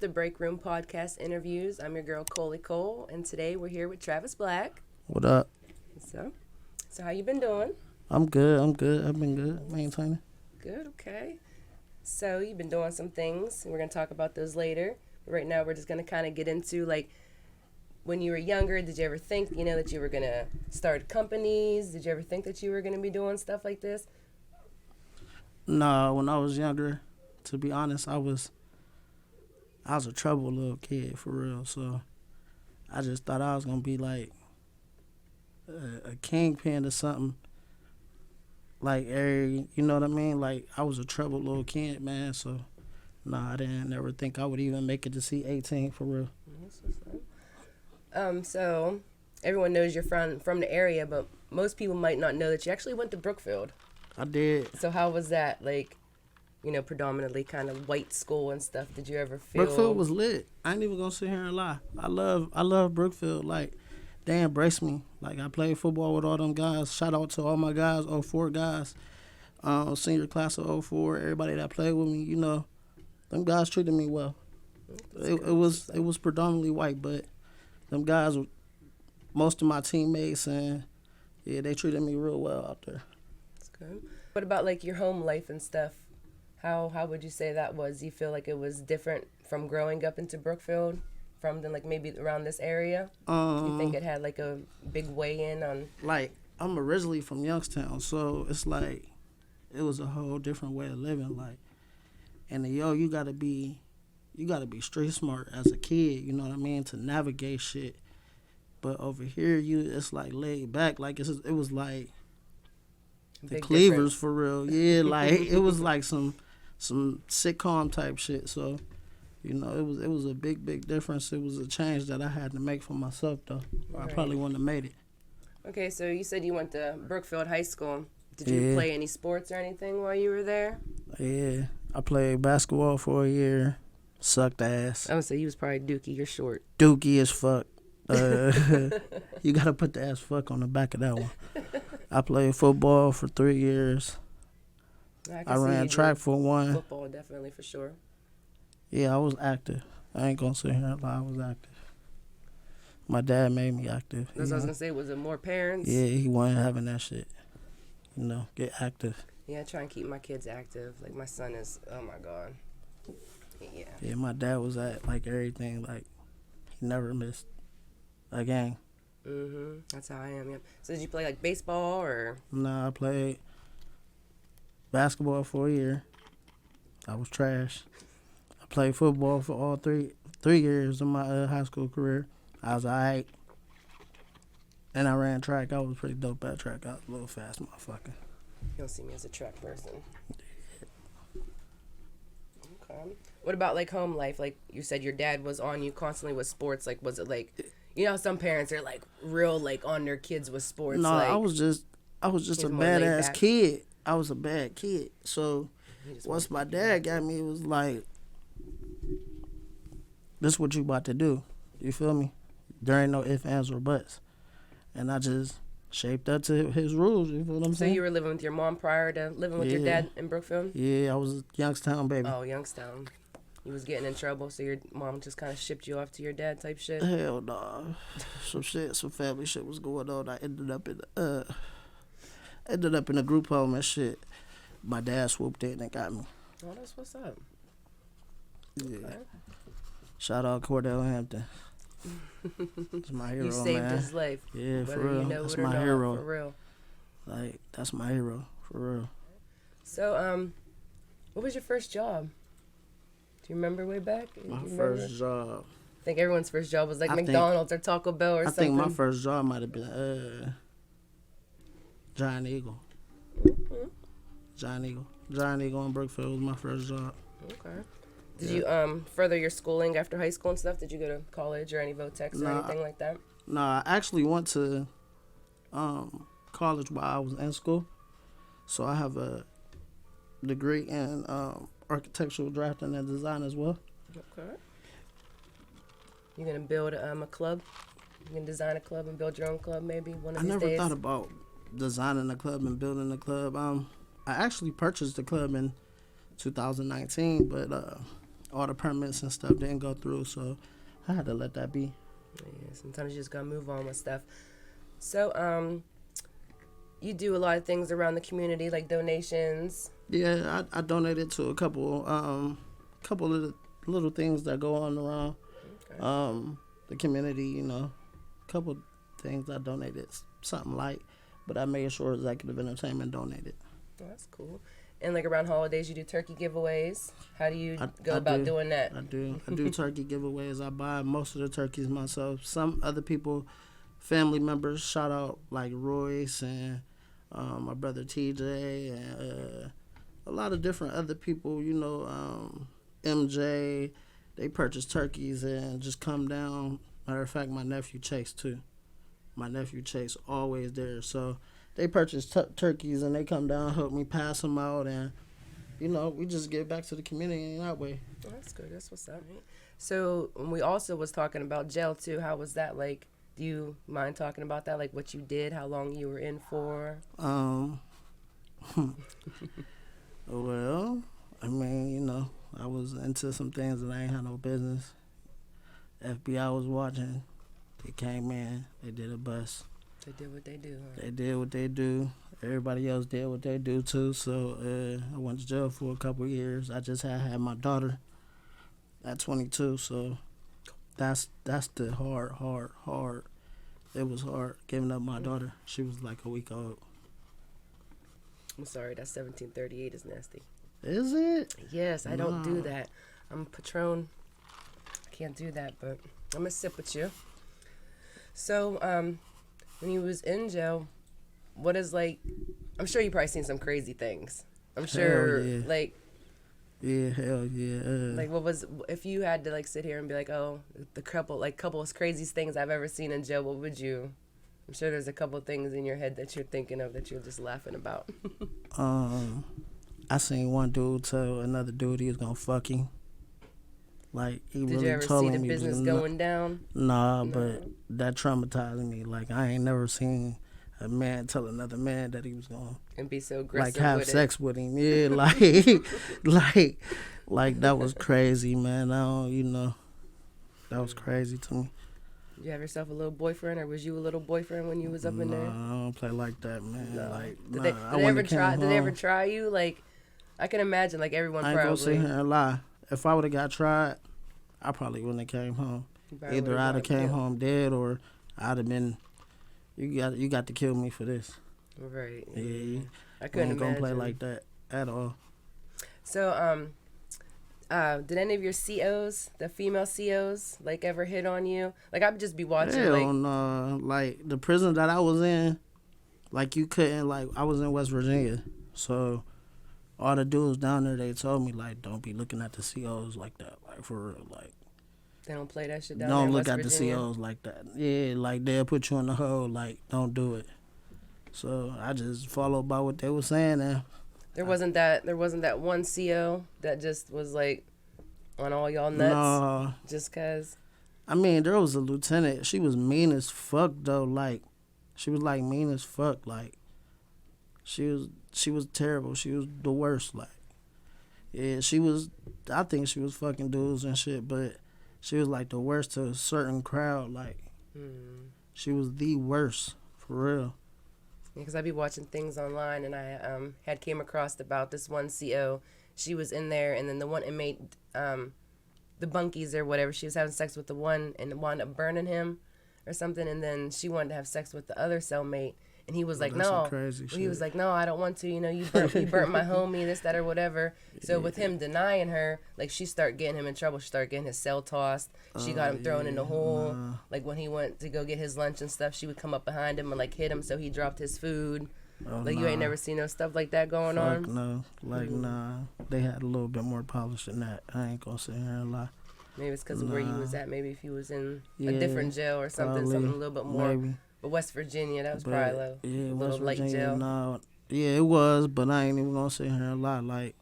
the BreakRoom podcast interviews. I'm your girl Coley Cole, and today we're here with Travis Black. What up? So how you been doing? I'm good. I've been good. Maintaining. Good, okay. So you've been doing some things, and we're gonna talk about those later. But right now, we're just gonna kind of get into like when you were younger. Did you ever think, that you were gonna start companies? Did you ever think that you were gonna be doing stuff like this? Nah, when I was younger, to be honest, I was a troubled little kid for real. So I just thought I was gonna be like a kingpin or something. Like you know what I mean? Like I was a troubled little kid, man. So nah, I didn't never think I would even make it to see 18 for real. So everyone knows you're from the area, but most people might not know that you actually went to Brookfield. I did. So how was that? Like, predominantly kind of white school and stuff. Did you ever feel Brookfield was lit. I ain't even gonna sit here and lie. I love Brookfield. Like, they embraced me. Like, I played football with all them guys. Shout out to all my guys, 04 guys, senior class of 04. Everybody that played with me, them guys treated me well. It was predominantly white, but them guys, most of my teammates, and yeah, they treated me real well out there. That's good. What about like your home life and stuff? How would you say that was? Do you feel like it was different from growing up into Brookfield, from then like maybe around this area? Do you think it had like a big weigh in on? Like, I'm originally from Youngstown, so it's like it was a whole different way of living. Like, and you gotta be street smart as a kid. You know what I mean, to navigate shit. But over here, it's like laid back. Like it was like the Cleavers difference. For real. Yeah, like it was like some sitcom type shit. So, it was a big difference. It was a change that I had to make for myself though. Right. I probably wouldn't have made it. Okay, so you said you went to Brookfield High School. Did you play any sports or anything while you were there? Yeah, I played basketball for a year. Sucked ass. I would say you was probably dookie. You're short. Dookie as fuck. You gotta put the ass fuck on the back of that one. I played football for 3 years. I ran track for 1. Football, definitely, for sure. Yeah, I was active. I ain't gonna sit here and lie, I was active. My dad made me active. That's what I was gonna say. Was it more parents? Yeah, he wasn't having that shit. Get active. Yeah, I try and keep my kids active. Like, my son is, oh my God. Yeah. Yeah, my dad was at, like, everything. Like, he never missed a game. That's how I am, yeah. So did you play, like, baseball or? Nah, I played basketball for a year. I was trash. I played football for all three years of my high school career. I was all right. And I ran track. I was pretty dope at track. I was a little fast motherfucker. You don't see me as a track person. Okay. What about, like, home life? Like, you said your dad was on you constantly with sports. Like, was it, like, some parents are, like, real, like, on their kids with sports. No, like, I was just a badass kid. I was a bad kid. So, once my dad got me, it was like, this what you about to do. You feel me? There ain't no ifs, ands, or buts. And I just shaped up to his rules. You feel what I'm saying? So you were living with your mom prior to living with your dad in Brookfield? Yeah, I was a Youngstown baby. Oh, Youngstown. You was getting in trouble, so your mom just kind of shipped you off to your dad type shit? Hell nah. Some family shit was going on. I ended up in a group home and shit. My dad swooped in and got me. Oh, that's what's up. Yeah. Okay. Shout out Cordell Hampton. That's my hero, You saved man. his life. Yeah, for whether real. You know that's it or my not, hero. For real. Like, that's my hero, for real. So, what was your first job? Do you remember way back? My first job. I think everyone's first job was like McDonald's or Taco Bell or something. I think my first job might have been Giant Eagle. Mm-hmm. Giant Eagle in Brookfield was my first job. Okay. Did you further your schooling after high school and stuff? Did you go to college or any Votex or anything like that? No, I actually went to college while I was in school. So I have a degree in architectural drafting and design as well. Okay. You gonna build a club? You can design a club and build your own club maybe one of these days? I never thought about designing a club and building a club. I actually purchased the club in 2019, but all the permits and stuff didn't go through, so I had to let that be. Yeah, sometimes you just gotta move on with stuff. So, you do a lot of things around the community, like donations. Yeah, I donated to a couple couple of the little things that go on around the community. You know, a couple things I donated, something light, but I made sure Executive Entertainment donated. Oh, that's cool. And like around holidays, you do turkey giveaways. How do you go about doing that? I do turkey giveaways. I buy most of the turkeys myself. Some other people, family members, shout out like Royce and my brother TJ and a lot of different other people. You know, MJ. They purchase turkeys and just come down. Matter of fact, my nephew Chase too. My nephew Chase always there. So they purchase turkeys and they come down, help me pass them out, and you know, we just give back to the community in that way. Oh, that's good. That's what's up. So we also was talking about jail too. How was that like? Do you mind talking about that? Like what you did, how long you were in for? Well, I mean, you know, I was into some things that I ain't had no business. FBI was watching. They came in. They did a bust. They did what they do, huh? They did what they do. Everybody else did what they do too. So I went to jail for a couple of years. I just had my daughter at 22. So that's the hard. It was hard giving up my daughter. She was like a week old. I'm sorry, that 1738 is nasty. Is it? Yes, I don't do that. I'm a Patron. I can't do that, but I'm gonna sip with you. So, when you was in jail, what is like? I'm sure you probably seen some crazy things. I'm sure, hell yeah. like. Yeah, hell yeah. Like, what was if you had to like sit here and be like, oh, the couple of craziest things I've ever seen in jail? What would you? I'm sure there's a couple of things in your head that you're thinking of that you're just laughing about. I seen one dude tell another dude he was gonna fuck him. Like he Did really you ever told see the him he was business gonna, going down? Nah, No. but that traumatized me. Like I ain't never seen a man tell another man that he was gonna And be so aggressive like have with sex with him. Yeah, like that was crazy, man. I don't, you know, that was crazy to me. Did you have yourself a little boyfriend, or was you a little boyfriend when you was up in there? I don't play like that, man. No. Like, Did nah, they ever try you? Like, I can imagine, like everyone I ain't gonna probably. sit here and lie. If I would have got tried, I probably wouldn't have came home. Either I'd have came home dead, or I'd have been. You got to kill me for this. Right. Yeah. I couldn't ain't imagine. gonna play like that at all. So, did any of your COs, the female COs, like ever hit on you? Like I'd just be watching. Hell like, no. Like the prison that I was in, like you couldn't. Like I was in West Virginia, so all the dudes down there, they told me like, don't be looking at the COs like that. Like for real, like. They don't play that shit down Don't there in look West at Virginia? the COs like that. Yeah, like they'll put you in the hole. Like don't do it. So I just followed by what they were saying, and There wasn't that one CO that just was like on all y'all nuts. no. Just cause. I mean, there was a lieutenant. She was mean as fuck though. Like she was like mean as fuck. Like she was terrible. She was the worst. Like yeah, she was. I think she was fucking dudes and shit, but she was like the worst to a certain crowd. Like she was the worst for real. Because I'd be watching things online, and I had came across about this one CO. She was in there, and then the one inmate, the bunkies or whatever, she was having sex with the one and wound up burning him or something, and then she wanted to have sex with the other cellmate, and he was like, that's some no. crazy He was shit. like, no, I don't want to, you burnt my homie, this, that, or whatever. So with him denying her, like, she started getting him in trouble. She started getting his cell tossed. She got him thrown in the hole. Like, when he went to go get his lunch and stuff, she would come up behind him and, like, hit him so he dropped his food. Like, you ain't never seen no stuff like that going Fuck on? no. Like, nah. They had a little bit more polish than that. I ain't gonna sit here and lie. Maybe it's because of where you was at. Maybe if you was in a Yeah, different jail or something, probably. something a little bit more. Maybe. But West Virginia, that was But, probably a yeah, little West light Virginia, jail. no. Yeah, it was, but I ain't even gonna sit here and lie. Like,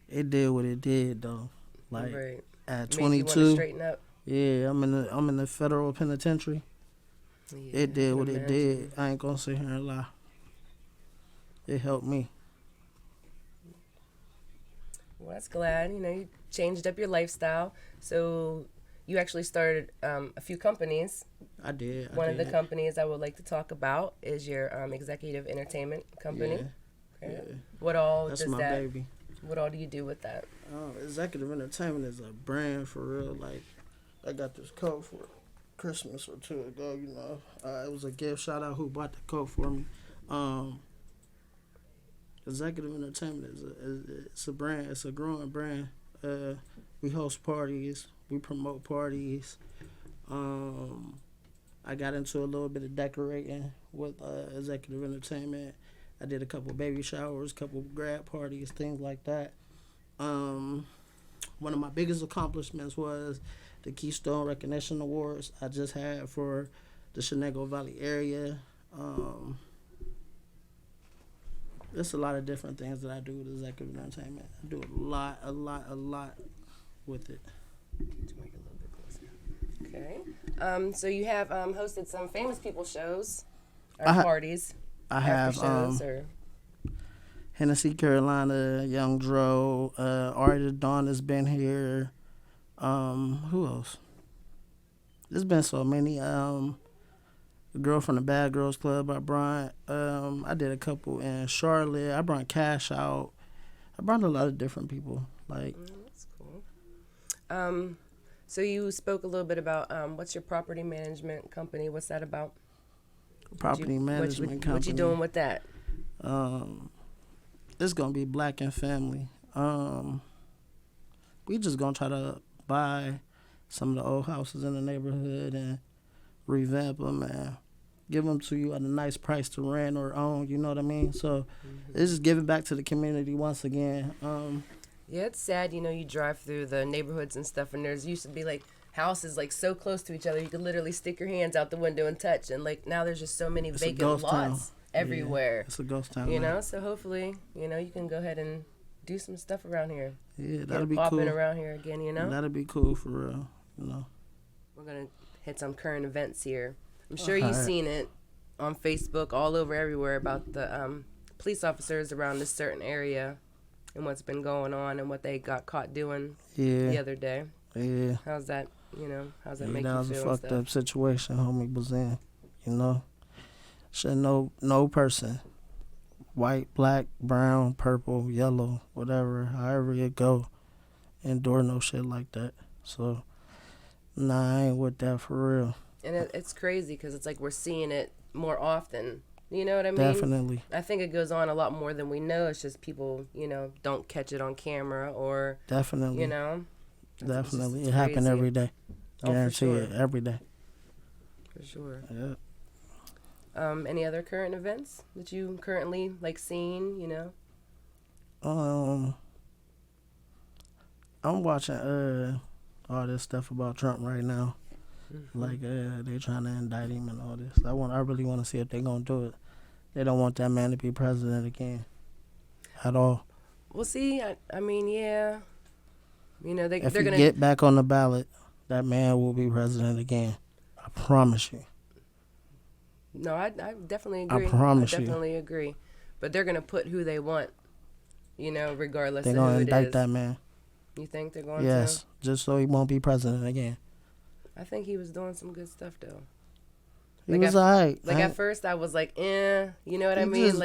it did what it did, though. Like, Right. at Made you want to 22, straighten up. yeah, I'm in the federal penitentiary. Yeah, It did I what can it imagine. did. I ain't gonna sit here and lie. It helped me. Well, that's glad. You changed up your lifestyle. So you actually started a few companies. I did. One of the companies I would like to talk about is your executive entertainment company. Yeah. Okay. Yeah. What all That's does my that? baby. What all do you do with that? Executive entertainment is a brand for real. Like, I got this coat for Christmas or two ago. It was a gift. Shout out who bought the coat for me. Executive entertainment it's a brand. It's a growing brand. We host parties. We promote parties. I got into a little bit of decorating with executive entertainment. I did a couple baby showers, couple grad parties, things like that. One of my biggest accomplishments was the Keystone Recognition Awards I just had for the Shenango Valley area. There's a lot of different things that I do with executive entertainment. I do a lot with it. Okay. So you have hosted some famous people shows or parties. I have shows or Hennessy, Carolina, Young Dro, Ari the Dawn has been here. Who else? There's been so many. The Girl from the Bad Girls Club I brought. I did a couple in Charlotte. I brought Cash out. I brought a lot of different people. Like that's cool. So you spoke a little bit about what's your property management company? What's that about? Property management company. What you doing with that? It's gonna be Black and Family. We just gonna try to buy some of the old houses in the neighborhood and revamp them and give them to you at a nice price to rent or own. You know what I mean? So it's just giving back to the community once again. Yeah, it's sad. You drive through the neighborhoods and stuff, and there's used to be like houses like so close to each other you could literally stick your hands out the window and touch, and like now there's just so many vacant lots everywhere. Yeah, it's a ghost town. So hopefully you can go ahead and do some stuff around here. Yeah, that'll be popping cool. around here again. That'll be cool for real. We're gonna hit some current events here. I'm sure you've seen it on Facebook all over everywhere about the police officers around this certain area and what's been going on and what they got caught doing the other day. Yeah. How's that? How's that make you feel? That was a fucked up situation homie was in. Should no person, white, black, brown, purple, yellow, whatever, however it go, endure no shit like that. So, nah, I ain't with that for real. And it's crazy because it's like we're seeing it more often. You know what I mean? Definitely. I think it goes on a lot more than we know. It's just people, don't catch it on camera or... Definitely. Definitely. It happens every day. Guarantee it. Every day. For sure. Yeah. Any other current events that you currently seeing, I'm watching all this stuff about Trump right now. Mm-hmm. They trying to indict him and all this. I really want to see if they gonna do it. They don't want that man to be president again. At all. Well, see, I mean, yeah. They're gonna get back on the ballot, that man will be president again. I promise you. No, I definitely agree. I promise you. I definitely agree. But they're gonna put who they want, regardless of who it is. They're gonna indict that man. You think they're going to? Yes, just so he won't be president again. I think he was doing some good stuff though. He was alright. At first I was like, you know what I mean?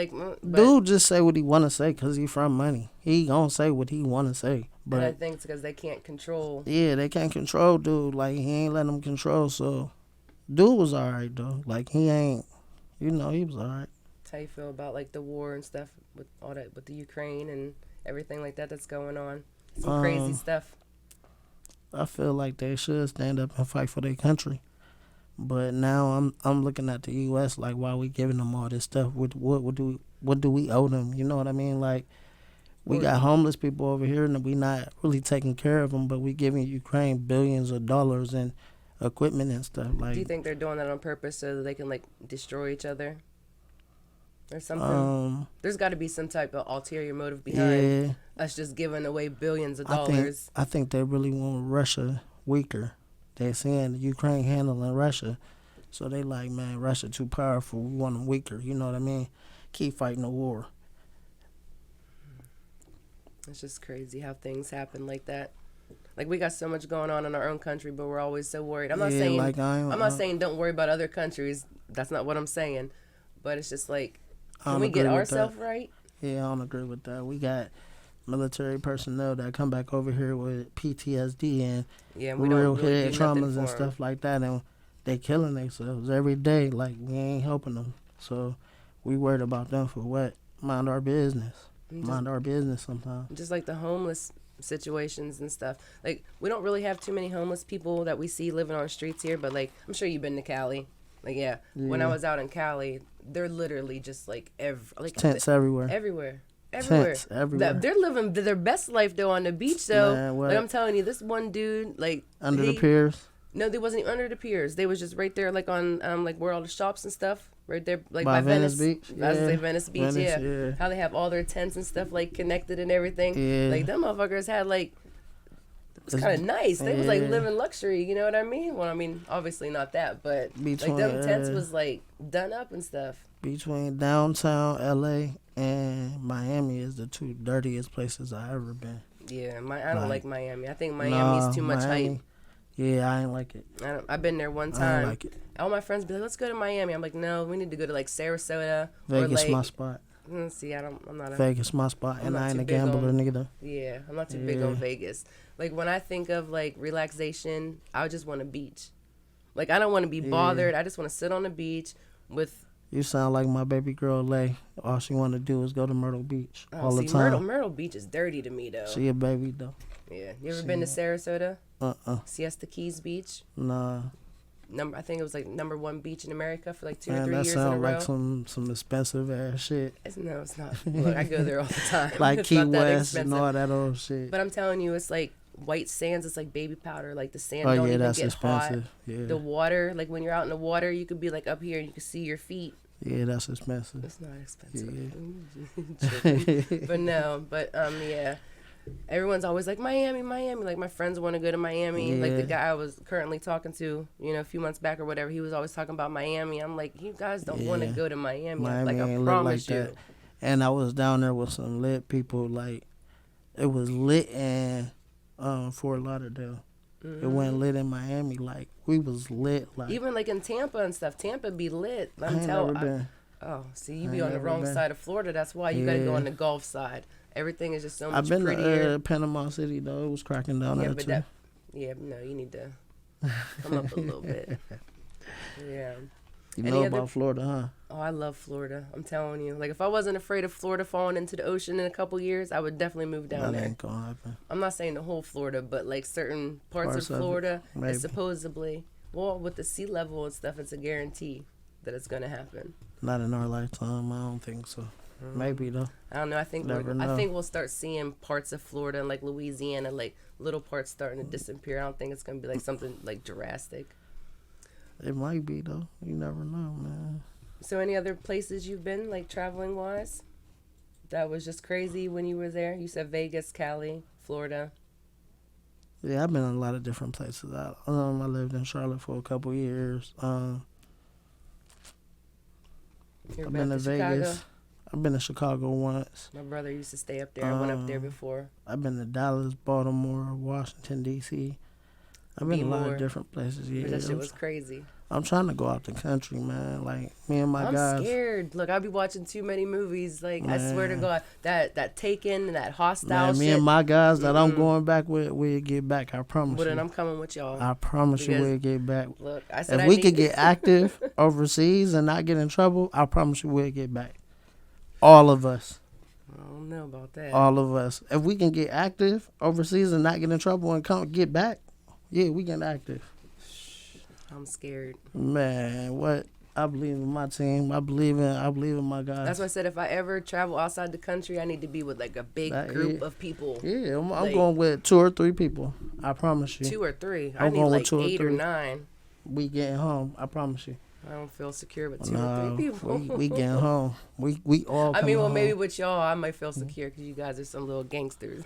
Dude just say what he want to say because he from money. He gonna say what he want to say. But I think it's because they can't control. Yeah, they can't control dude. He ain't letting them control. So, dude was alright though. He ain't, he was alright. How you feel about the war and stuff with all that with the Ukraine and everything like that that's going on? Some crazy stuff. I feel like they should stand up and fight for their country. But now I'm looking at the U.S. why we giving them all this stuff? What do we owe them? You know what I mean? We got homeless people over here and we not really taking care of them, but we giving Ukraine billions of dollars in equipment and stuff. Do you think they're doing that on purpose so that they can destroy each other or something? There's got to be some type of ulterior motive behind us just giving away billions of dollars. I think they really want Russia weaker. They're saying Ukraine handling Russia. So they man, Russia too powerful. We want them weaker. You know what I mean? Keep fighting the war. It's just crazy how things happen like that. Like we got so much going on in our own country, but we're always so worried. I'm not saying like I'm not saying don't worry about other countries. That's not what I'm saying. But it's just like, can we get ourselves right? Yeah, I don't agree with that. We got military personnel that come back over here with PTSD and we real don't really head traumas and stuff like that, and they killing themselves every day. Like, we ain't helping them. So we worried about them for what? Mind our business. Mind our business sometimes. Just like the homeless situations and stuff. Like, we don't really have too many homeless people that we see living on the streets here, but like, I'm sure you've been to Cali. Like, yeah. When I was out in Cali, they're literally just like tents everywhere. Everywhere. Tents everywhere. They're living their best life though on the beach though. Man, like, I'm telling you, this one dude, like, under the piers. No, they wasn't even under the piers. They was just right there, like on like where all the shops and stuff, right there, like by Venice Beach. I was gonna say Venice Beach, yeah. How they have all their tents and stuff like connected and everything. Yeah. Like them motherfuckers had like, it was kind of nice. They was like living luxury. You know what I mean? Well, I mean, obviously not that, but like them tents was like done up and stuff. Between downtown LA and Miami is the two dirtiest places I ever been. Yeah, I don't like Miami. I think Miami's too much hype. Yeah, I ain't like it. I've been there one time. I ain't like it. All my friends be like, let's go to Miami. I'm like, no, we need to go to like Sarasota. Vegas, or, like, my spot. See, I'm not a... Vegas, my spot. And I ain't a gambler, nigga. Yeah, I'm not too big on Vegas. Like, when I think of, like, relaxation, I just want a beach. Like, I don't want to be bothered. I just want to sit on the beach with... You sound like my baby girl, Lay. All she want to do is go to Myrtle Beach all the time. Myrtle Beach is dirty to me, though. She a baby, though. Yeah. You ever been to Sarasota? Siesta Keys Beach? Nah. I think it was like #1 beach in America for like 2 or 3 that years in a row. That sounds like some expensive ass shit. No, it's not. Look, I go there all the time. Like it's Key not West that and all that old shit. But I'm telling you, it's like white sands. It's like baby powder. Like the sand don't even even get expensive. hot. Yeah. The water, like when you're out in the water, you could be like up here and you can see your feet. Yeah, that's expensive. It's not expensive. Yeah. Yeah. Everyone's always like Miami. Like my friends want to go to Miami. Yeah. Like the guy I was currently talking to, a few months back or whatever, he was always talking about Miami. I'm like, you guys don't want to go to Miami. Like I promise you. That. And I was down there with some lit people. Like it was lit in Fort Lauderdale. Mm-hmm. It wasn't lit in Miami. Like we was lit. Like even like in Tampa and stuff. Tampa be lit. See, you be on the wrong side of Florida. That's why you got to go on the Gulf side. Everything is just so much prettier. I've been to Panama City, though. It was cracking down there, too. You need to come up a little bit. Yeah. You know about Florida, huh? Oh, I love Florida. I'm telling you. Like, if I wasn't afraid of Florida falling into the ocean in a couple years, I would definitely move down there. That ain't gonna happen. I'm not saying the whole Florida, but, like, certain parts of Florida, it's supposedly, well, with the sea level and stuff, it's a guarantee that it's going to happen. Not in our lifetime. I don't think so. Maybe though. I don't know. I think we'll start seeing parts of Florida and like Louisiana, like little parts starting to disappear. I don't think it's gonna be like something like drastic. It might be though. You never know, man. So, any other places you've been, like traveling wise, that was just crazy when you were there? You said Vegas, Cali, Florida. Yeah, I've been in a lot of different places. I lived in Charlotte for a couple years. I've been to Vegas. I've been to Chicago once. My brother used to stay up there. I went up there before. I've been to Dallas, Baltimore, Washington, D.C. I've been to a lot of different places. Yeah, that shit was crazy. I'm trying to go out the country, man. Like, me and my guys. I'm scared. Look, I be watching too many movies. Like, man. I swear to God, that Taken and that Hostile shit. Me and my guys that I'm going back with, we'll get back. I promise you. Then I'm coming with y'all. I promise you we'll get back. Look, I said if we could get active overseas and not get in trouble, I promise you we'll get back. All of us. I don't know about that. All of us. If we can get active overseas and not get in trouble and get back, yeah, we get active. I'm scared. Man, what? I believe in my team. I believe in my guys. That's why I said if I ever travel outside the country, I need to be with like a big group of people. Yeah, I'm going with 2 or 3 people. I promise you. 2 or 3. I need like 8 or 9. We getting home. I promise you. I don't feel secure with 2 or 3 people. we getting home. We all. Home. Maybe with y'all, I might feel secure because you guys are some little gangsters.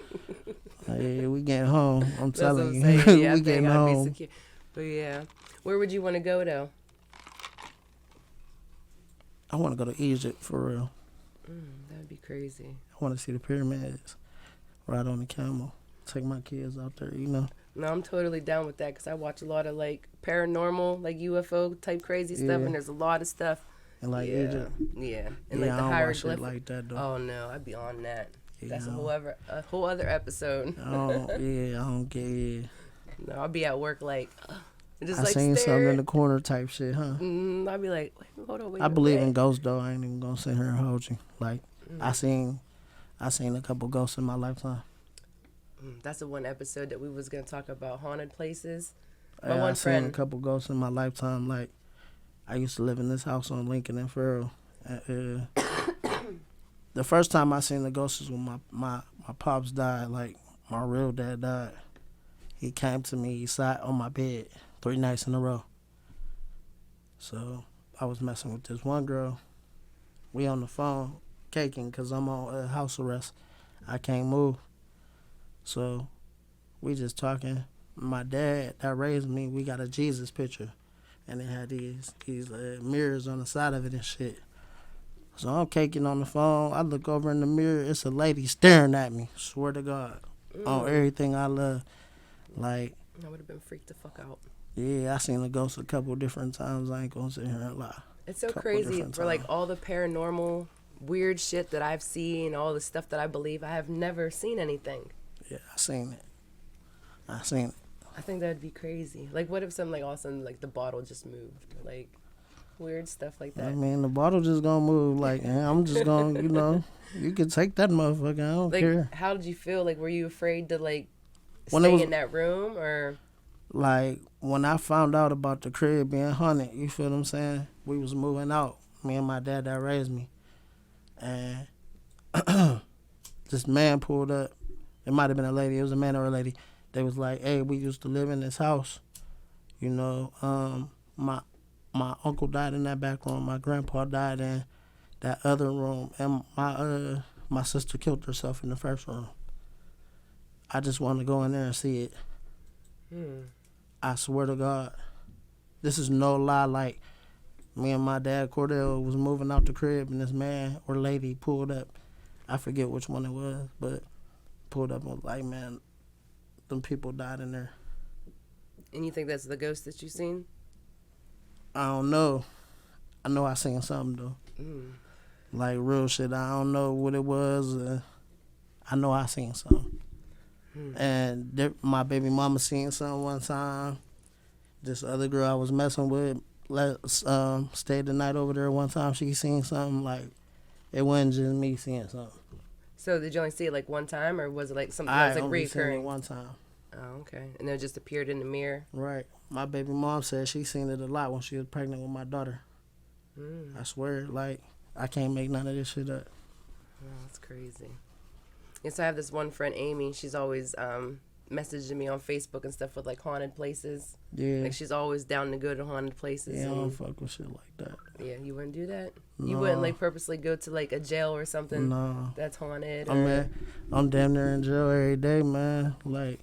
Yeah, we getting home. I'm telling you, yeah, we getting home. Be secure. But yeah, where would you want to go though? I want to go to Egypt for real. That'd be crazy. I want to see the pyramids. ride on the camel, take my kids out there, you know. No, I'm totally down with that because I watch a lot of like paranormal, like UFO type crazy stuff, Yeah. and there's a lot of stuff. And like yeah, Egypt. yeah, and Yeah, like I the don't watch shit hieroglyphic. like that though. Oh no, I'd be on that. Yeah, That's I a don't- whole other episode. I don't get it. No, I'll be at work like, just I like seen something stare. in the corner type shit, huh? I'll be like, wait, hold on, wait. I believe in what? ghosts though. I ain't even gonna sit here and hold you. Like Mm. I seen a couple ghosts in my lifetime. That's the one episode that we was gonna talk about haunted places. My Yeah, one I seen a friend. couple ghosts in my lifetime. Like I used to live in this house on Lincoln and Farrell. The first time I seen the ghosts was when my pops died. Like my real dad died. He came to me. He sat on my bed 3 nights in a row. So I was messing with this one girl. We on the phone caking because I'm on house arrest. I can't move. So we just talking. My dad that raised me, we got a Jesus picture. And it had these mirrors on the side of it and shit. So I'm caking on the phone. I look over in the mirror. It's a lady staring at me. Swear to God. On everything I love. Like, I would have been freaked the fuck out. yeah, I seen the ghost a couple different times. I ain't gonna sit here and lie. It's so Couple crazy different for like times. all the paranormal weird shit that I've seen, all the stuff that I believe. I have never seen anything. Yeah, I seen it. I seen it. I think that'd be crazy. Like, what if something like all of a sudden like the bottle just moved, like weird stuff like that. I mean, the bottle just gonna move. Like, I'm just gonna, you can take that motherfucker. I don't Like, care. how did you feel? Like, were you afraid to like When it stay was- in that room or? Like, when I found out about the crib being haunted, you feel what I'm saying? We was moving out. Me and my dad that raised me. And this man pulled up. It might have been a lady. It was a man or a lady. They was like, hey, we used to live in this house. My uncle died in that back room. My grandpa died in that other room. And my sister killed herself in the first room. I just wanted to go in there and see it. I swear to God, this is no lie. Like, me and my dad, Cordell, was moving out the crib, and this man or lady pulled up. I forget which one it was, but pulled up and was like, man, them people died in there. And you think that's the ghost that you seen? I don't know. I know I seen something, though. Like, real shit. I don't know what it was. I know I seen something. And my baby mama seen something one time. This other girl I was messing with stayed the night over there one time. She seen something. Like, it wasn't just me seeing something. So did you only see it like one time, or was it like something I that was like only seen it recurring? one time. Oh, okay. And it just appeared in the mirror. Right. My baby mom said she seen it a lot when she was pregnant with my daughter. I swear, like, I can't make none of this shit up. Oh, that's crazy. And so I have this one friend, Amy. She's always messaging me on Facebook and stuff with like haunted places. Yeah. Like, she's always down to go to haunted places. Yeah, I and don't fuck with shit like that. yeah, you wouldn't do that? No. You wouldn't like purposely go to like a jail or something No. that's haunted? I'm damn near in jail every day, man. Like,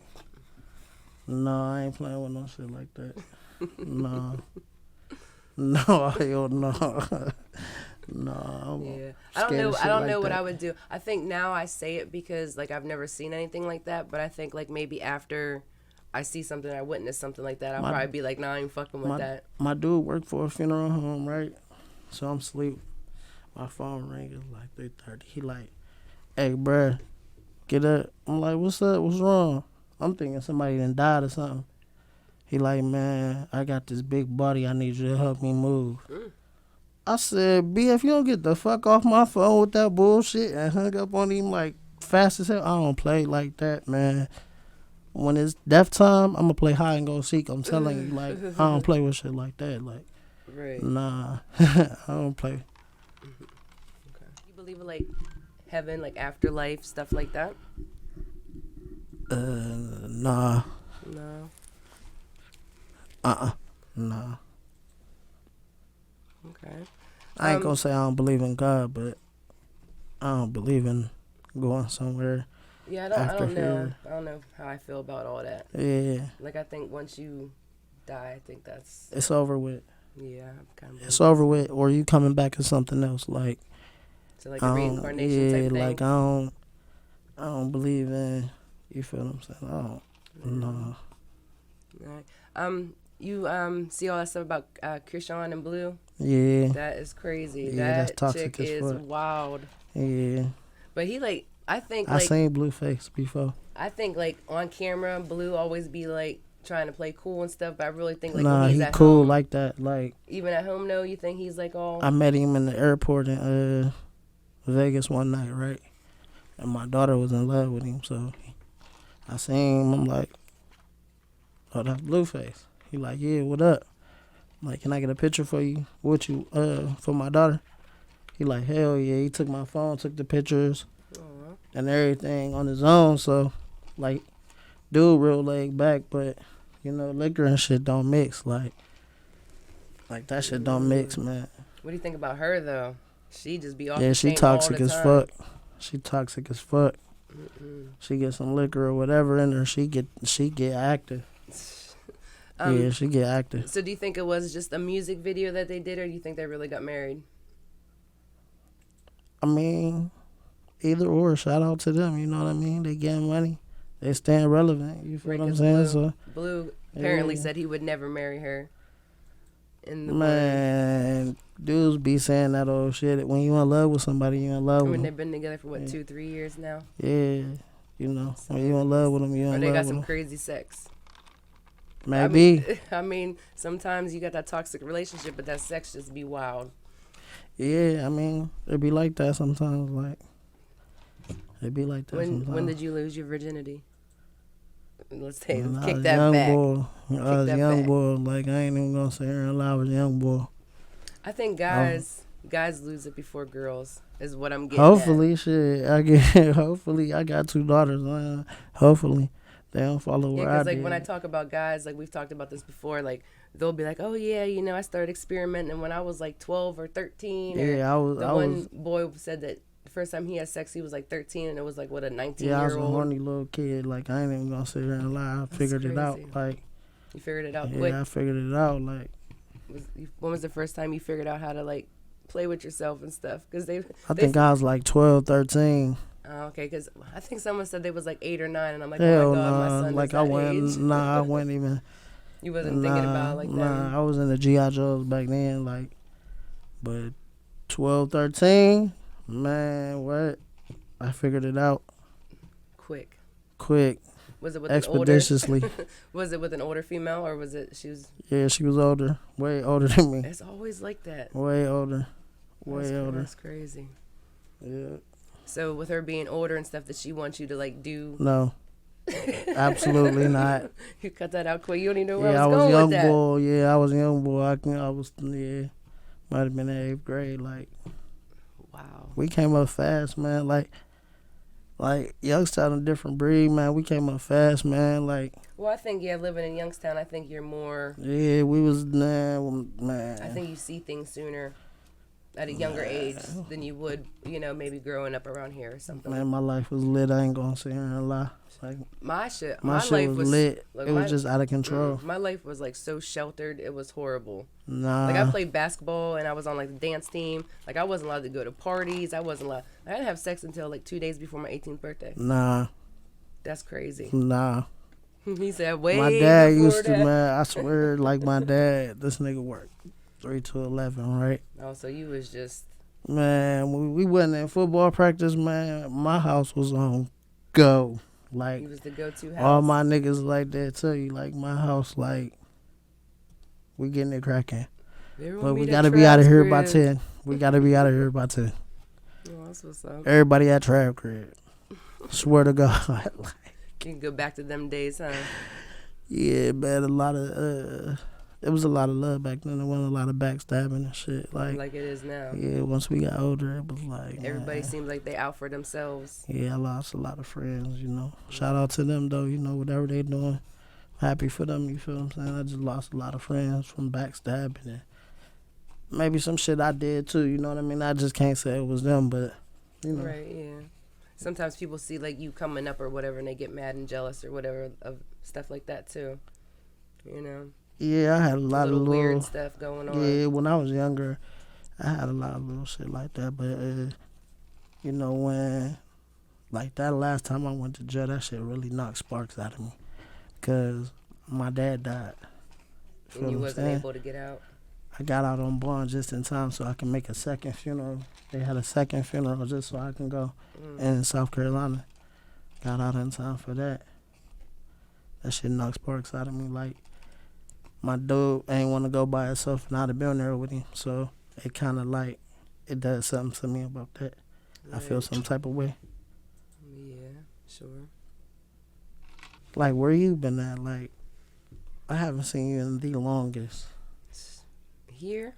no, I ain't playing with no shit like that. No. No, hell no. No, Yeah, I'm I don't scared know. of I shit don't like know what that. I would do. I think now I say it because like I've never seen anything like that. But I think like maybe after I see something, I witness something like that, I'll probably be like, nah, I ain't fucking with that. My dude worked for a funeral home, right? So I'm asleep. My phone ring is like 3:30. He like, hey, bruh, get up. I'm like, what's up? What's wrong? I'm thinking somebody done died or something. He like, man, I got this big body. I need you to help me move. I said, B, if you don't get the fuck off my phone with that bullshit, and hung up on him like fast as hell. I don't play like that, man. When it's death time, I'm gonna play hide and go seek. I'm telling you, like, I don't play with shit like that. Like, Right. nah, I don't play. Okay. You believe in like heaven, like afterlife, stuff like that? Nah, No. nah. Okay. I ain't gonna say I don't believe in God, but I don't believe in going somewhere. Yeah, I After don't know. here. I don't know how I feel about all that. Yeah, Like, I think once you die, I think that's, it's over with. yeah, I'm kind of. It's over with, or you coming back as something else. Like, So like a reincarnation yeah, type thing. like I don't believe in. You feel what I'm saying? I don't. No. All right. You see all that stuff about Krishan and Blue? Yeah. That is crazy. Yeah, that's That toxic chick as is fuck. wild. Yeah. But he like, I think I like, seen Blueface before. I think like on camera, Blue always be like trying to play cool and stuff. But I really think like Nah, when he's he at cool home, like that. Like, even at home, no, you think he's like all. I met him in the airport in Vegas one night, right? And my daughter was in love with him, so I seen him. I'm like, oh, that's Blueface. He like, yeah, what up? I'm like, can I get a picture for you? With you, for my daughter? He like, hell yeah. He took my phone, took the pictures Aw. and everything on his own. So, like, dude real laid back, but, you know, liquor and shit don't mix. Like that shit don't mix, man. What do you think about her though? She just be off Yeah, the she chain all toxic the as time. fuck. She toxic as fuck. Mm-mm. She get some liquor or whatever in her, she get active. Yeah, she get active. So do you think it was just a music video that they did, or do you think they really got married? I mean, either or. Shout out to them. You know what I mean? They getting money. They staying relevant. You feel Right, what I'm 'cause saying? Blue, So Blue apparently yeah. said he would never marry her. In the Man, dudes be saying that old shit. When you in love with somebody, you in love with when them. they've been together for what, Yeah. 2-3 years now. Yeah, you know, So, when you in love with them, you or in they love got with some them. crazy sex. Maybe. I mean, sometimes you got that toxic relationship, but that sex just be wild. Yeah, I mean, it be like that sometimes. Like, it be like that sometimes. When did you lose your virginity? Let's take When I kick was that young back. boy, when I was that young back. boy, like, I ain't even gonna say here and lie, I was a young boy. I think guys lose it before girls is what I'm getting Hopefully, shit, hopefully, I got 2 daughters. Hopefully, they don't follow at. Yeah, where I because like did. when I talk about guys, like we've talked about this before, like they'll be like, oh yeah, you know, I started experimenting when I was like 12 or 13. Yeah, or I was. the I one was. boy said that the first time he had sex, he was like 13, and it was like what a 19 Yeah, I was year a old. horny little kid. Like, I ain't even gonna sit here and lie. I figured it out. crazy. Like, You figured it out yeah, quick. I figured it out. Like, When was the first time you figured out how to like play with yourself and stuff? Because I think I was like 12, 13. okay, because I think someone said they was like 8 or 9, and I'm like, Hell oh my god, my nah. son Like, is I that went. age. Nah, I wasn't even. You wasn't thinking about it like that. I was in the G.I. Joes back then. Like, but 12, 13, man, what? I figured it out Quick. quick, Was it with expeditiously. an older? Was it with an older female, or was it she was? Yeah, she was older, way older than me. It's always like that. Way older, way older. That's crazy. Yeah. So with her being older and stuff, that she wants you to like do? No, absolutely not. You cut that out quick. You don't even know where Yeah, I was going young with that. boy. Yeah, I was a young boy. I was, yeah, might have been in 8th grade. Like, Wow. we came up fast, man. Like Youngstown a different breed, man. We came up fast, man. Like, Well, I think living in Youngstown, I think you're more. yeah, we was, man. I think you see things sooner at a younger age than you would, maybe growing up around here or something. Man, my life was lit. I ain't gonna sit here and lie. Like, My shit life was lit. Like, it was just out of control. My life was like so sheltered. It was horrible. Nah. Like I played basketball and I was on like the dance team. Like I wasn't allowed to go to parties. I didn't have sex until like 2 days before my 18th birthday. Nah. That's crazy. Nah. He said, "Wait." My dad before used to, that. man. I swear, like my dad, this nigga worked 3 to 11, right? Oh, so you was just. Man, when we wasn't in football practice, man, my house was on go. Like, He was the go-to house. all my niggas like that tell you, like, my house, like, we getting it cracking. But we gotta be out of here by 10. We gotta be out of here by 10. Oh, that's what's up. Everybody at Trav crib. Swear to God. Like, You can go back to them days, huh? yeah, man, it was a lot of love back then. There wasn't a lot of backstabbing and shit. Like it is now. Yeah, once we got older, it was like, Everybody man. seems like they out for themselves. Yeah, I lost a lot of friends, Shout out to them, though, whatever they doing. Happy for them, you feel what I'm saying? I just lost a lot of friends from backstabbing and maybe some shit I did, too, you know what I mean? I just can't say it was them, but, Right, yeah. Sometimes people see, like, you coming up or whatever, and they get mad and jealous or whatever of stuff like that, too. Yeah, I had a lot of little weird stuff going on. Yeah, when I was younger, I had a lot of little shit like that. But when like that last time I went to jail, that shit really knocked sparks out of me. Because my dad died. Feel And you what I'm wasn't saying? able to get out. I got out on bond just in time so I can make a second funeral. They had a second funeral just so I can go in South Carolina. Got out in time for that. That shit knocked sparks out of me. Like, my dude ain't want to go by himself, and I'd have been there with him. So it kind of like, it does something to me about that. I feel some type of way. Yeah, sure. Like, where you been at? Like, I haven't seen you in the longest. Here,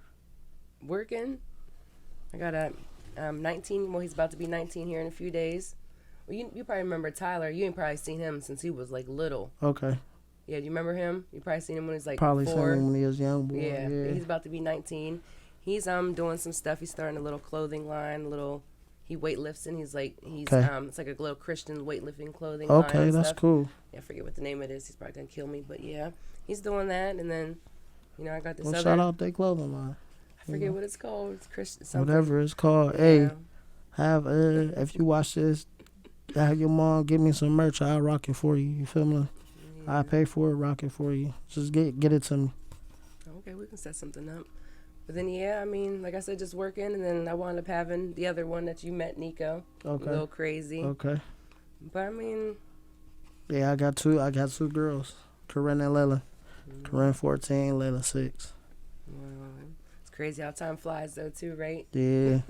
working. I got a 19. Well, he's about to be 19 here in a few days. Well, you probably remember Tyler. You ain't probably seen him since he was like little. Okay. Yeah, do you remember him? You probably seen him when he was like Probably 4. seen him when he was young boy. Yeah, he's about to be 19. He's doing some stuff. He's starting a little clothing line. He weightlifts and he's Okay. it's like a little Christian weightlifting clothing line. Okay, and that's stuff. cool. Yeah, I forget what the name of it is. He's probably gonna kill me, but yeah, he's doing that. And then, I got this Well, other. shout out their clothing line. I forget what it's called. It's Christian something. Whatever it's called. Yeah. Hey, have if you watch this, have your mom give me some merch. I'll rock it for you. You feel me? Yeah. I'll pay for it, rock it for you. Just get it to me. Okay, we can set something up. But then, yeah, I mean, like I said, just working, and then I wound up having the other one that you met, Nico. Okay. A little crazy. Okay. But I mean, Yeah, I got two girls, Corinne and Layla. Corinne 14, Layla 6. well, it's crazy how time flies, though, too, right? Yeah.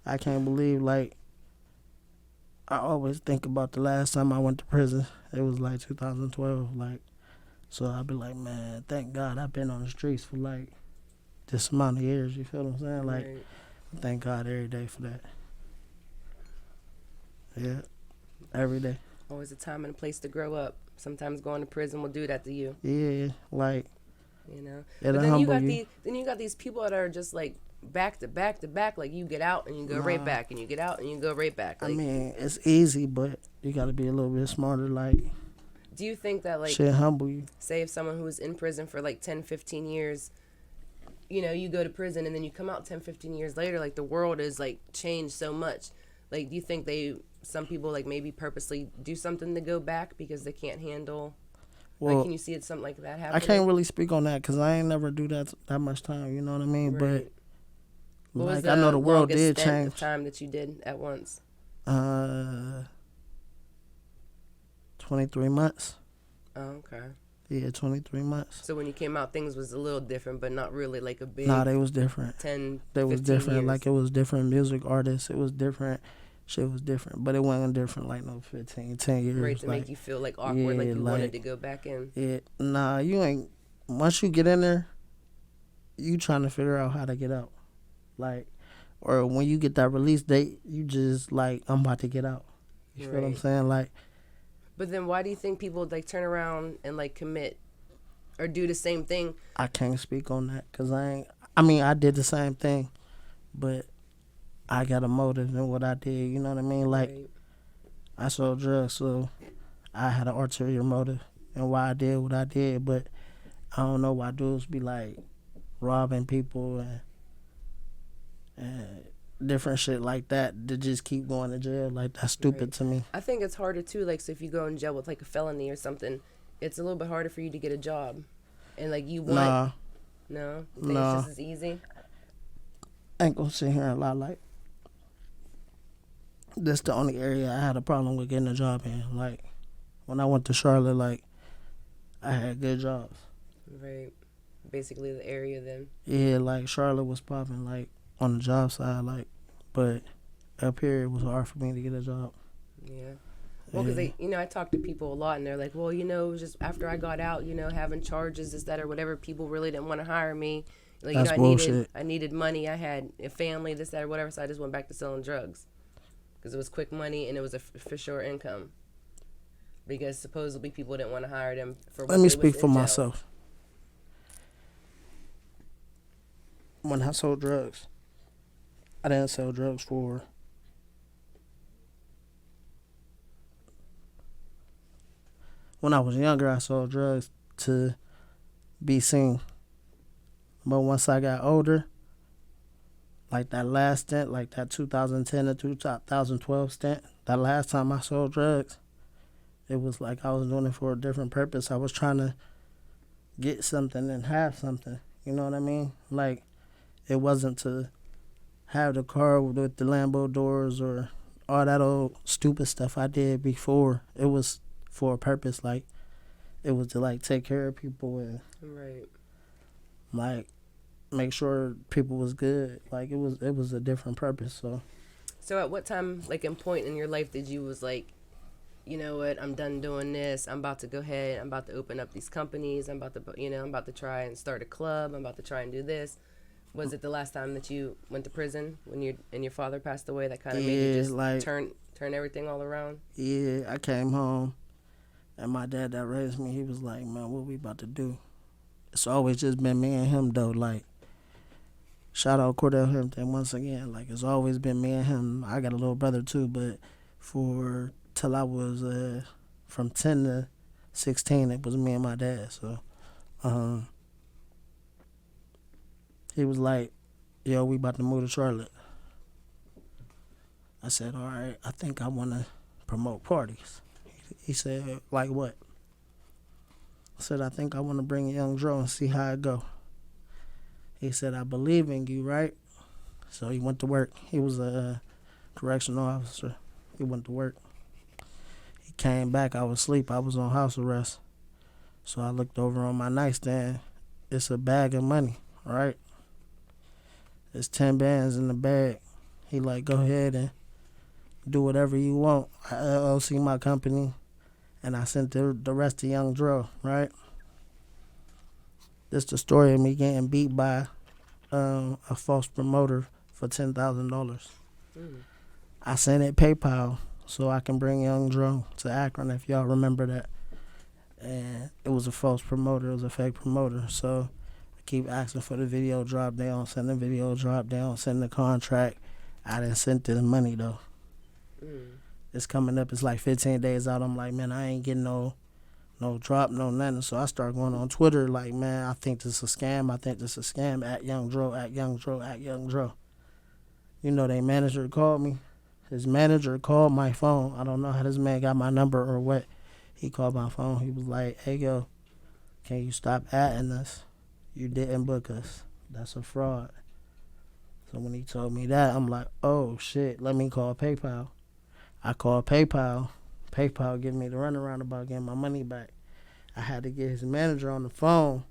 I can't believe, like, I always think about the last time I went to prison. It was like 2012. Like, so I'd be like, man, thank God I've been on the streets for like this amount of years. You feel what I'm saying? Like, Right. thank God every day for that. Yeah, every day. Always a time and a place to grow up. Sometimes going to prison will do that to you. Yeah, like, But it'll then humble you. you got these people that are just like back to back to back. Like you get out and you go right back, and you get out and you go right back. Like, I mean, it's easy, but you got to be a little bit smarter. Like, do you think that like shit humble you. say if someone who was in prison for like 10, 15 years, you go to prison and then you come out 10, 15 years later, like the world is like changed so much. Like, do you think some people like maybe purposely do something to go back because they can't handle? Well, like, can you see it something like that happening? I can't really speak on that because I ain't never do that much time. You know what I mean? Right. But What was like, I know the world longest did stint of change. time that you did at once? 23 months. Oh, okay. Yeah, 23 months. So when you came out, things was a little different, but not really like a big Nah, they was different. 10, They was 15 different. years. Like, it was different music artists. It was different. Shit was different. But it wasn't different like no 10 years. Right, to like, make you feel like awkward, like yeah, you like- wanted to go back in. Nah, you ain't. Once you get in there, you trying to figure out how to get out. Like, or when you get that release date, you just like, I'm about to get out. You feel what I'm Right. saying? Like, But then why do you think people like turn around and like commit or do the same thing? I can't speak on that because I did the same thing, but I got a motive in what I did. You know what I mean? Like, Right. I sold drugs, so I had an ulterior motive and why I did what I did. But I don't know why dudes be like robbing people and different shit like that to just keep going to jail. Like, that's stupid Right. to me. I think it's harder too. Like, so if you go in jail with like a felony or something, it's a little bit harder for you to get a job, and like you want. Nah, No, you think Nah. it's just as easy. I ain't gonna sit here and lie. Like, that's the only area I had a problem with getting a job in. Like, when I went to Charlotte, like, I had good jobs. Right. Basically, the area then. Yeah, like, Charlotte was popping, like, on the job side, like, but up here it was hard for me to get a job. Yeah. Well, because I talk to people a lot, and they're like, well, it was just after I got out, having charges, this, that, or whatever, people really didn't want to hire me. Like, That's I bullshit. needed money. I had a family, this, that, or whatever, so I just went back to selling drugs. Because it was quick money, and it was for sure income. Because supposedly people didn't want to hire them for what Let me they was speak in for jail. myself. When I sold drugs, I didn't sell drugs for... When I was younger, I sold drugs to be seen. But once I got older, like that last stint, like that 2010 to 2012 stint that last time I sold drugs, it was like I was doing it for a different purpose. I was trying to get something and have something. You know what I mean? Like, it wasn't to have the car with the Lambo doors or all that old stupid stuff I did before. It was for a purpose. Like, it was to, like, take care of people and, Right. like, make sure people was good. Like, it was a different purpose. So at what time, like, in point in your life did you was like, you know what, I'm done doing this. I'm about to go ahead. I'm about to open up these companies. I'm about to try and start a club. I'm about to try and do this. Was it the last time that you went to prison when your father passed away that kind of made you just like, turn everything all around? Yeah, I came home and my dad that raised me, he was like, man, what we about to do? It's always just been me and him though. Like, shout out Cordell Hampton once again. Like, it's always been me and him. I got a little brother too, but till I was from 10 to 16, it was me and my dad. So he was like, yo, we about to move to Charlotte. I said, all right, I think I want to promote parties. He said, like what? I said, I think I want to bring Young Dro and see how it go. He said, I believe in you, right? So he went to work. He was a correctional officer. He went to work. He came back. I was asleep. I was on house arrest. So I looked over on my nightstand. It's a bag of money, right? It's 10 bands in the bag. He like, go ahead and do whatever you want. I LLC my company. And I sent the rest to Young Dro, right? This the story of me getting beat by a false promoter for $10,000. I sent it PayPal so I can bring Young Dro to Akron, if y'all remember that. And it was a false promoter. It was a fake promoter. So I keep asking for the video drop. They don't send the video drop. They don't send the contract. I didn't send the money, though. It's coming up. It's like 15 days out. I'm like, man, I ain't getting no drop, no nothing. So I start going on Twitter like, man, I think this is a scam. I think this is a scam. At Young Dro, at Young Dro, at Young Dro. You know, their manager called me. His manager called my phone. I don't know how this man got my number or what. He called my phone. He was like, hey, yo, can you stop adding us? You didn't book us. That's a fraud. So when he told me that, I'm like, oh, shit, let me call PayPal. I called PayPal. PayPal gave me the runaround about getting my money back. I had to get his manager on the phone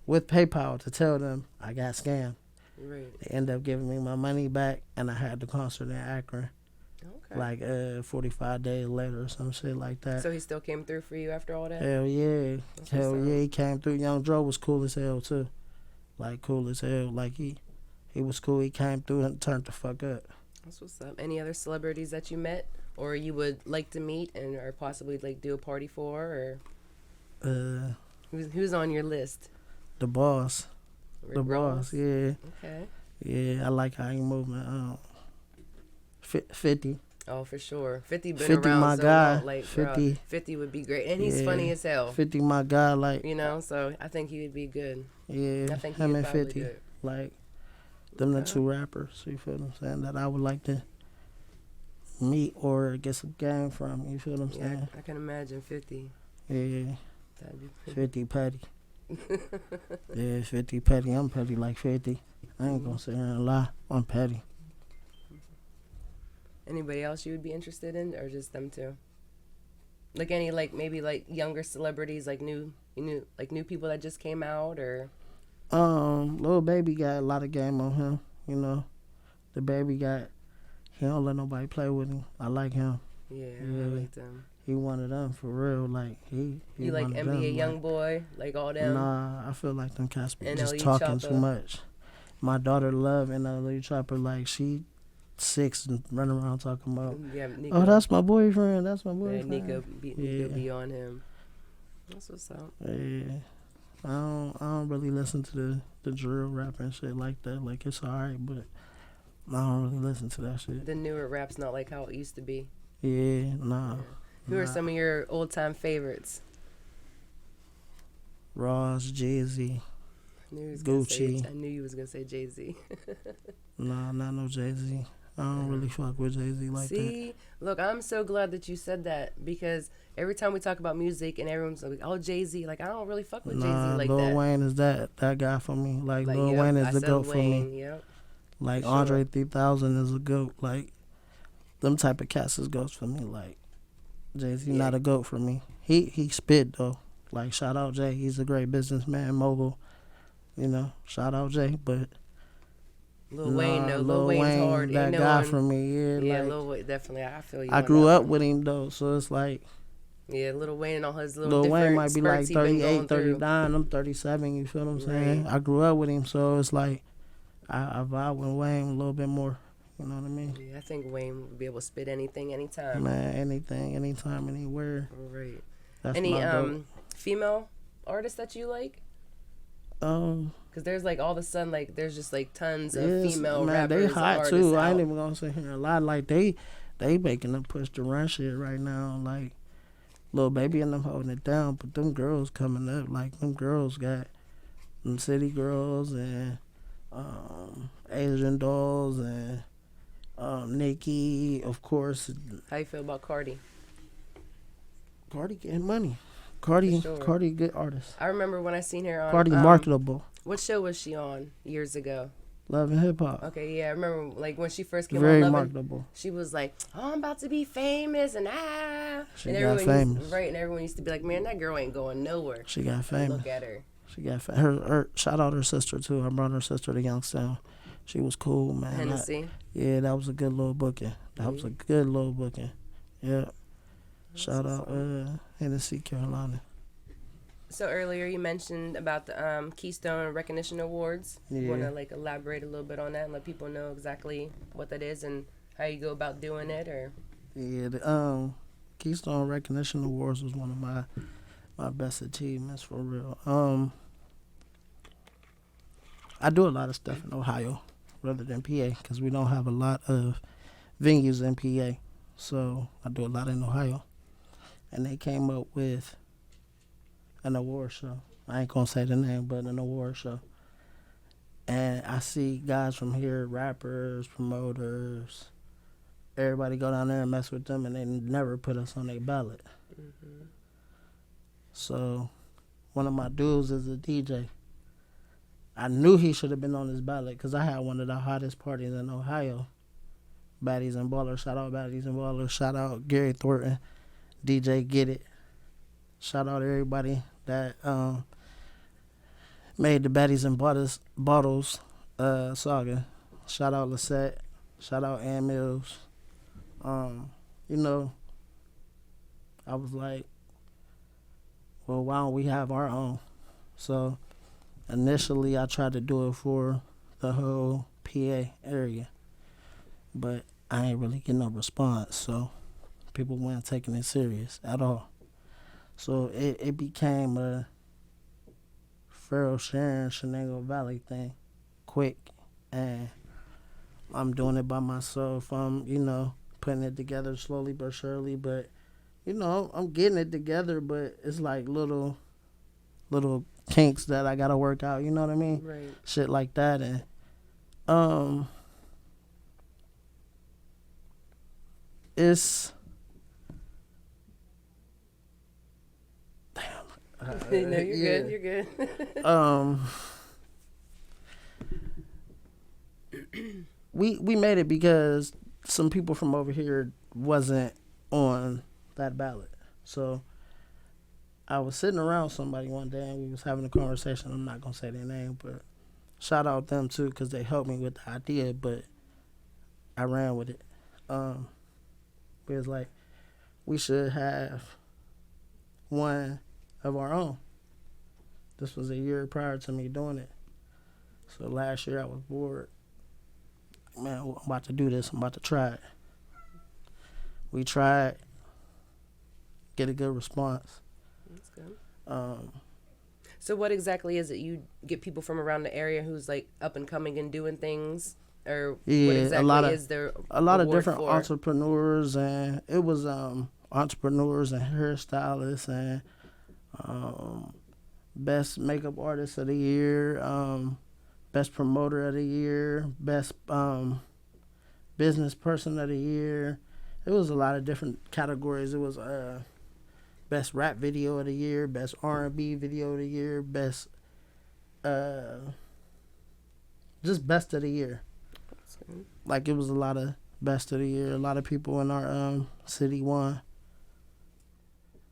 with PayPal to tell them I got scammed. Right. They ended up giving me my money back, and I had the concert in Akron. Okay. Like 45 days later or some shit like that. So he still came through for you after all that? Hell yeah. That's Hell what's up. yeah, he came through. Young Dro was cool as hell too. Like cool as hell. Like he was cool. He came through and turned the fuck up. That's what's up. Any other celebrities that you met or you would like to meet and or possibly like do a party for, or who's on your list? The boss. Rick The Ross? boss, yeah. Okay. Yeah, I like how he moving. 50. Oh, for sure. 50 been 50 around my so guy. long. Like, 50. 50 would be great. And he's Yeah. funny as hell. 50 my guy, like, You know, so I think he would be good. yeah, I think he him would and probably 50. good. Like, them the Okay. two rappers, you feel what I'm saying, that I would like to meet or get some game from, you feel what I'm Yeah, saying? I can imagine 50. Yeah, That'd be 50 petty. Yeah, 50 petty. I'm petty like 50. I ain't gonna sit here and lie. I'm petty. Anybody else you would be interested in, or just them two? Like any, like maybe like younger celebrities, like new people that just came out, or Little baby got a lot of game on him, you know. The baby he don't let nobody play with him. I like him. yeah, Yeah. I like them. He one of them for real. Like he You like one of NBA them, YoungBoy, like all them? Nah, I feel like them cats be just NLE talking Chopper. too much. My daughter love NLE Chopper. Like she 6 and running around talking about, Yeah, Nico. oh, that's my boyfriend. That's my Yeah, boyfriend. Nico Yeah. be on him. That's what's up. Yeah. I don't really listen to the drill rap and shit like that. Like it's alright, but I don't really listen to that shit. The newer rap's not like how it used to be. Yeah, nah. Yeah. Who are some of your old time favorites? Ross, Jay-Z. I knew Gucci. I knew you was gonna say Jay-Z. Nah, not no Jay-Z. I don't really fuck with Jay-Z like that. See, look, I'm so glad that you said that because every time we talk about music and everyone's like, "Oh, Jay-Z," like I don't really fuck with Jay-Z Nah, like Lil that. Wayne is that guy for me. Like Lil Yep, Wayne is I the said goat for me. Wayne. Yep, Like for Andre sure. 3000 is a goat. Like them type of cats is goats for me. Like Jay-Z Yeah, not a goat for me. He spit though. Like shout out Jay. He's a great businessman, mogul. You know, shout out Jay. But Lil Wayne, nah, no, Lil Lil Wayne's Wayne hard. Ain't that no guy one. for me. Yeah, Yeah, like Lil Wayne, definitely. I feel you I on grew that up one. with him though, so it's like Yeah, Lil Wayne and all his little Lil Wayne different might be spurts like he been 38, going through. 39. I'm 37. You feel what I'm saying? Right. I grew up with him, so it's like I vibe with Wayne a little bit more. You know what I mean? Yeah, I think Wayne would be able to spit anything, anytime. Man, anything, anytime, anywhere. Right. That's Any my goat. female artists that you like? Um, Because there's like all of a sudden like there's just like tons of yes, female man, they rappers and hot artists too. I ain't out. even gonna sit here and lie. Like they making them push to run shit right now. Like little baby and them holding it down, but them girls coming up. Like them girls got them city girls and Asian dolls and Nicki, of course. How you feel about Cardi? Cardi getting money. For sure. Cardi good artist. I remember when I seen her on Cardi marketable. what show was she on years ago? Love and hip hop. Okay, yeah, I remember like when she first came Very on Love and marketable. she was like, "Oh, I'm about to be famous," and She and got everyone famous. Used, right, and everyone used to be like, "Man, that girl ain't going nowhere." She got And famous. look at her. She got her shout out her sister too. Her brother and sister to Youngstown. She was cool, man. Hennessy. Yeah, that was a good little booking. That was a good little booking. Yeah. Shout out Hennessy, Carolina. So earlier you mentioned about the Keystone Recognition Awards. You Yeah. want to like elaborate a little bit on that and let people know exactly what that is and how you go about doing it, or? Yeah, the Keystone Recognition Awards was one of my best achievements for real. I do a lot of stuff in Ohio rather than PA because we don't have a lot of venues in PA. So I do a lot in Ohio. And they came up with an award show. I ain't gonna say the name, but an award show. And I see guys from here, rappers, promoters, everybody go down there and mess with them, and they never put us on their ballot. Mm-hmm. So one of my dudes is a DJ. I knew he should have been on this ballot because I had one of the hottest parties in Ohio. Baddies and Ballers. Shout out Baddies and Ballers. Shout out Gary Thornton. DJ Get It. Shout out everybody that made the Baddies and Bottles saga. Shout out Lisette. Shout out Ann Mills. You know, I was like, well, why don't we have our own? So initially I tried to do it for the whole PA area, but I ain't really get no response, so people weren't taking it serious at all. So it became a Farrell Sharon Shenango Valley thing quick, and I'm doing it by myself. I'm, putting it together slowly but surely, but I'm getting it together, but it's like little kinks that I gotta work out, you know what I mean? Right. Shit like that. And it's No, you're good. You're good. we made it because some people from over here wasn't on that ballot. So I was sitting around somebody one day and we was having a conversation. I'm not gonna say their name, but shout out them too because they helped me with the idea. But I ran with it. It was like we should have one of our own. This was a year prior to me doing it. So last year I was bored. Man, I'm about to do this. I'm about to try it. We tried. Get a good response. That's good. So what exactly is it? You get people from around the area who's like up and coming and doing things, or Yeah, what exactly is there? A lot of different for? entrepreneurs, and it was entrepreneurs and hairstylists and best makeup artist of the year, best promoter of the year, best business person of the year. It was a lot of different categories. It was best rap video of the year, best R&B video of the year, best just best of the year. Like it was a lot of best of the year. A lot of people in our city won.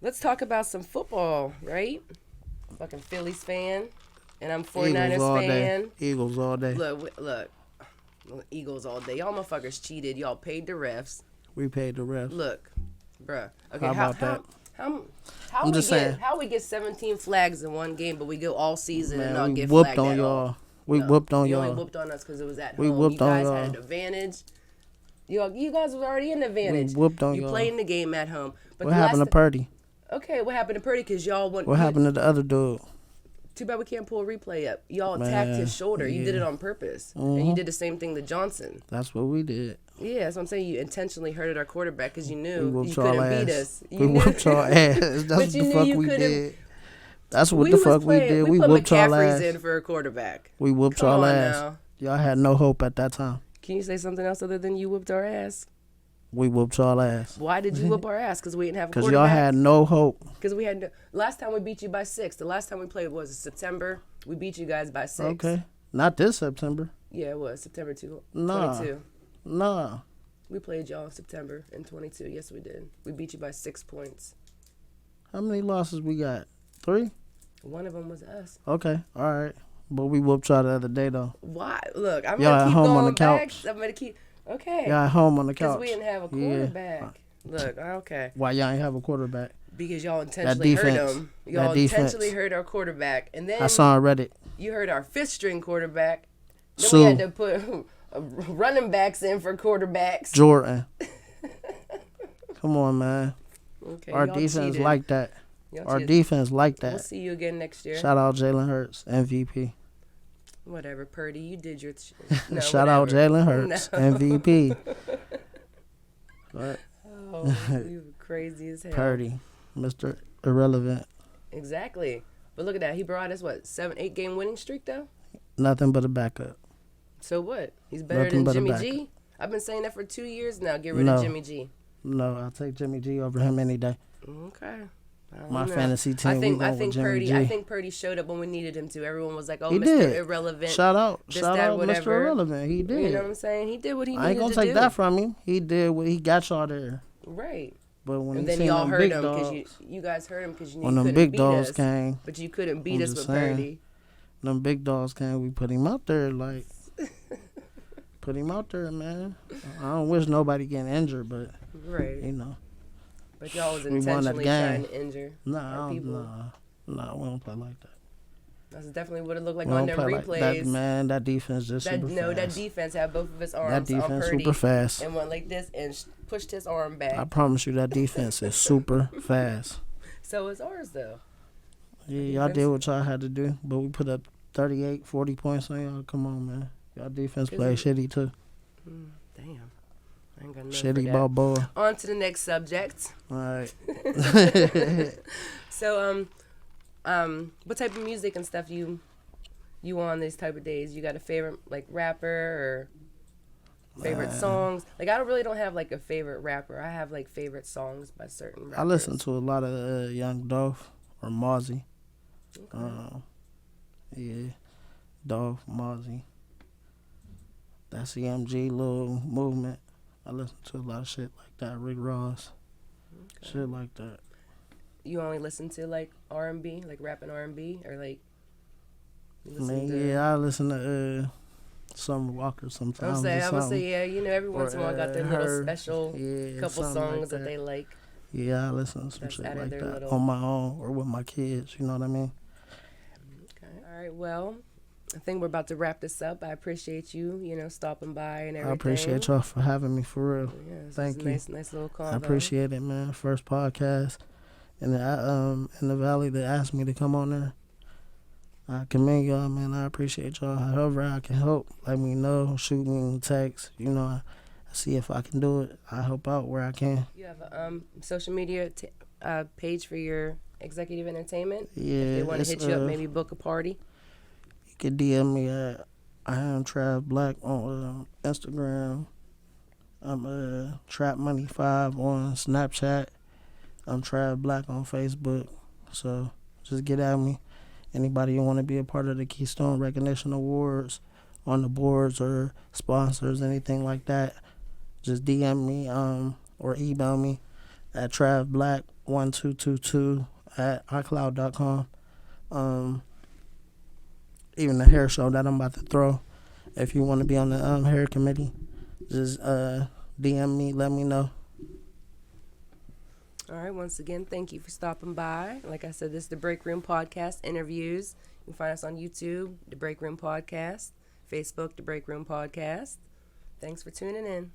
Let's talk about some football, right? Fucking Phillies fan, and I'm 49ers fan. Eagles all day. Look, Eagles all day. Y'all motherfuckers cheated. Y'all paid the refs. We paid the refs. Look, bruh. Okay, how about that? How we get 17 flags in one game, but we go all season and not get whooped flagged on at y'all. all? We whooped on y'all. You only whooped on us because it was at home. We whooped you guys on y'all. had an advantage. You guys was already in the advantage. We whooped on you y'all. playing the game at home. But what happened to Purdy? Okay, what happened to Purdy? Because y'all went. What happened to the other dude? Too bad we can't pull a replay up. Y'all attacked his shoulder. You did it on purpose. And you did the same thing to Johnson. That's what we did. Yeah, that's what I'm saying. You intentionally hurted our quarterback because you knew you couldn't beat us. We whooped y'all ass. That's what the fuck we did. That's what the fuck we did. We whooped y'all ass. in for a quarterback. We whooped y'all ass. Now. Y'all had no hope at that time. Can you say something else other than you whooped our ass? We whooped y'all ass. Why did you whoop our ass? Because we didn't have a quarterback? Because y'all had no hope. Because we had last time we beat you by 6. The last time we played was September. We beat you guys by 6. Okay. Not this September. Yeah, it was September 22. Nah. We played y'all in September in 22. Yes, we did. We beat you by 6 points. How many losses we got? 3? One of them was us. Okay. All right. But we whooped y'all the other day, though. Why? Look, I'm y'all going to keep home going on the back. couch. I'm going to keep... Okay. Y'all at home on the couch. Because we didn't have a quarterback. Yeah. Look, okay. Why y'all ain't have a quarterback? Because y'all intentionally hurt him. Y'all intentionally hurt our quarterback. And then... I saw on Reddit. You hurt our 5th-string quarterback. Then Sue. we had to put running backs in for quarterbacks. Jordan. Come on, man. Okay, our defense cheated. Like that. Our defense like that. We'll see you again next year. Shout out Jalen Hurts, MVP. Whatever, Purdy, you did your... No, shout out Jalen Hurts, no. MVP. What? Oh, you were crazy as hell. Purdy, Mr. Irrelevant. Exactly. But look at that. He brought us, 8 game winning streak, though? Nothing but a backup. So what? He's better than Jimmy G? I've been saying that for 2 years now. Get rid of Jimmy G. No, I'll take Jimmy G over him any day. Okay. My fantasy team. I think Purdy showed up when we needed him to. Everyone was like, "Oh, he Mr. Did. Irrelevant." Shout out, Mr. Irrelevant. He did. You know what I'm saying? He did what he needed to do. I ain't gonna take that from him. He did what he got y'all there. Right. But when and then y'all heard him because you guys heard him because you knew you couldn't big beat dogs us. Came, but you couldn't beat us with Purdy. Them big dogs came. We put him out there like. Put him out there, man. I don't wish nobody getting injured, but right. You know. But y'all was intentionally trying to injure people. Nah, we don't play like that. That's definitely what it looked like on them replays. Like that, that defense just super fast. That defense had both of his arms that defense on Purdy super fast. and went like this and pushed his arm back. I promise you that defense is super fast. So is ours, though. Yeah, y'all did what y'all had to do, but we put up 38, 40 points on y'all. Come on, man. Y'all defense played shitty, too. Damn. I ain't got nothing shitty Balboa. On to the next subject. All right. So, what type of music and stuff you on these type of days? You got a favorite rapper or favorite songs? I don't have a favorite rapper. I have favorite songs by certain rappers. I listen to a lot of Young Dolph or Mozzie. Okay. Yeah, Dolph, Mozzie. That CMG little movement. I listen to a lot of shit like that. Rick Ross. Okay. Shit like that. You only listen to R&B, rap and R&B, or I listen to Summer Walker sometimes. I would say, yeah, every once in a while got their little special couple songs that they like. Yeah, I listen to some shit like that on my own or with my kids, you know what I mean? Okay. All right, well, I think we're about to wrap this up. I appreciate you, stopping by and everything. I appreciate y'all for having me, for real. Yeah, thank you. Nice little call. I appreciate it, man. First podcast in the Valley that asked me to come on there. I commend y'all, man. I appreciate y'all. However I can help, let me know. Shoot me a text. I see if I can do it. I help out where I can. You have a social media page for your executive entertainment? Yeah. If they want to hit you up, maybe book a party? You can DM me at I am Trav Black on Instagram. I'm Trap Money 5 on Snapchat. I'm Trav Black on Facebook. So just get at me. Anybody who want to be a part of the Keystone Recognition Awards on the boards or sponsors, anything like that, just DM me or email me at travblack1222 at icloud.com. Even the hair show that I'm about to throw, if you want to be on the hair committee, just DM me, let me know. All right, once again, thank you for stopping by. Like I said, this is the Break Room Podcast interviews. You can find us on YouTube, the Break Room Podcast, Facebook, the Break Room Podcast. Thanks for tuning in.